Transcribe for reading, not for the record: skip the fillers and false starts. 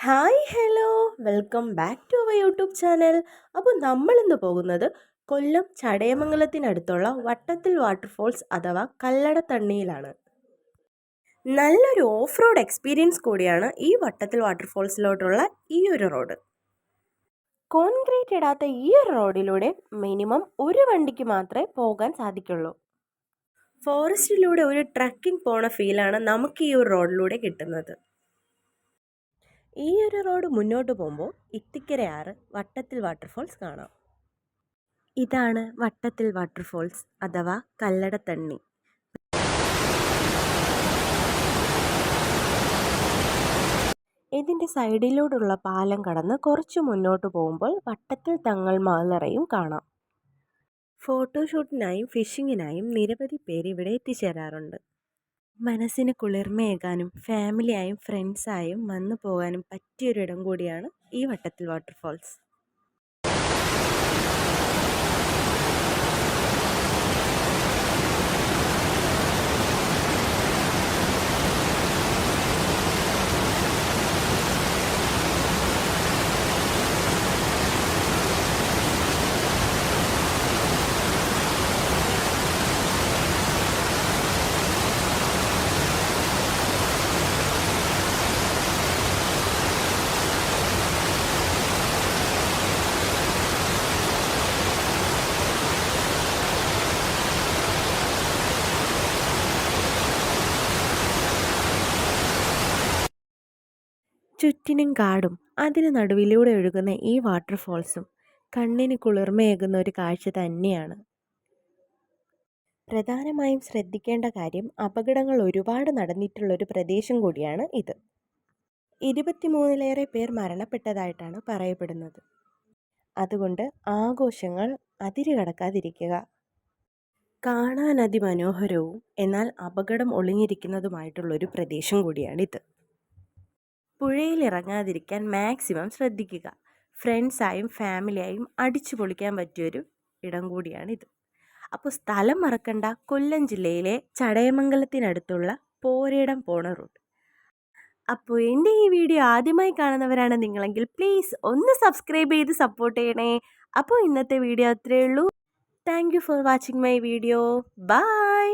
Hi hello welcome back to our YouTube channel. അപ്പോൾ നമ്മളിന്ന് പോകുന്നത് കൊല്ലം ചടയമംഗലത്തിനടുത്തുള്ള വട്ടത്തിൽ വാട്ടർഫോൾസ് അഥവാ കല്ലടത്തണ്ണിയിലാണ്. നല്ലൊരു ഓഫ് റോഡ് എക്സ്പീരിയൻസ് കൂടിയാണ് ഈ വട്ടത്തിൽ വാട്ടർഫോൾസിലോട്ടുള്ള ഈ ഒരു റോഡ്. കോൺക്രീറ്റ് ഇടാത്ത ഈ ഒരു റോഡിലൂടെ മിനിമം ഒരു വണ്ടിക്ക് മാത്രമേ പോകാൻ സാധിക്കുള്ളൂ. ഫോറസ്റ്റിലൂടെ ഒരു ട്രക്കിംഗ് പോണ ഫീലാണ് നമുക്ക് ഈ ഒരു റോഡിലൂടെ കിട്ടുന്നത്. ഈ ഒരു റോഡ് മുന്നോട്ട് പോകുമ്പോൾ ഇത്തിക്കരയാറ് വട്ടത്തിൽ വാട്ടർഫോൾസ് കാണാം. ഇതാണ് വട്ടത്തിൽ വാട്ടർഫോൾസ് അഥവാ കല്ലടത്തണ്ണി. ഇതിൻ്റെ സൈഡിലൂടെയുള്ള പാലം കടന്ന് കുറച്ച് മുന്നോട്ട് പോകുമ്പോൾ വട്ടത്തിൽ തങ്ങൾ മാലറയും കാണാം. ഫോട്ടോഷൂട്ടിനായും ഫിഷിങ്ങിനായും നിരവധി പേര് ഇവിടെ എത്തിച്ചേരാറുണ്ട്. മനസ്സിന് കുളിർമയേകാനും ഫാമിലിയായും ഫ്രണ്ട്സായും വന്നു പോകാനും പറ്റിയൊരിടം കൂടിയാണ് ഈ വട്ടത്തിൽ വാട്ടർഫോൾസ്. ചുറ്റിനും കാടും അതിന് നടുവിലൂടെ ഒഴുകുന്ന ഈ വാട്ടർഫോൾസും കണ്ണിന് കുളിർമയേകുന്ന ഒരു കാഴ്ച തന്നെയാണ്. പ്രധാനമായും ശ്രദ്ധിക്കേണ്ട കാര്യം, അപകടങ്ങൾ ഒരുപാട് നടന്നിട്ടുള്ളൊരു പ്രദേശം കൂടിയാണ് ഇത്. 23-ലേറെ പേർ മരണപ്പെട്ടതായിട്ടാണ് പറയപ്പെടുന്നത്. അതുകൊണ്ട് ആഘോഷങ്ങൾ അതിരുകടക്കാതിരിക്കുക. കാണാൻ അതിമനോഹരവും എന്നാൽ അപകടം ഒളിഞ്ഞിരിക്കുന്നതുമായിട്ടുള്ളൊരു പ്രദേശം കൂടിയാണിത്. പുഴയിൽ ഇറങ്ങാതിരിക്കാൻ മാക്സിമം ശ്രദ്ധിക്കുക. ഫ്രണ്ട്സായും ഫാമിലിയായും അടിച്ചു പൊളിക്കാൻ പറ്റിയൊരു ഇടം കൂടിയാണിത്. അപ്പോൾ സ്ഥലം മറക്കണ്ട, കൊല്ലം ജില്ലയിലെ ചടയമംഗലത്തിനടുത്തുള്ള പോരേടം പോണ റോഡ്. അപ്പോൾ എൻ്റെ ഈ വീഡിയോ ആദ്യമായി കാണുന്നവരാണ് നിങ്ങളെങ്കിൽ പ്ലീസ് ഒന്ന് സബ്സ്ക്രൈബ് ചെയ്ത് സപ്പോർട്ട് ചെയ്യണേ. അപ്പോൾ ഇന്നത്തെ വീഡിയോ അത്രയേ ഉള്ളൂ. Thank you for watching my video. By.